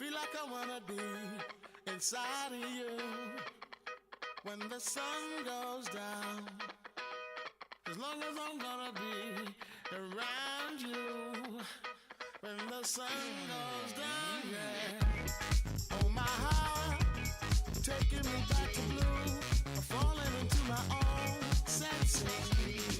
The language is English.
feel like I wanna be inside of you when the sun goes down. As long as I'm gonna be around you when the sun goes down, yeah. Oh, my heart taking me back to blue, falling into my own senses.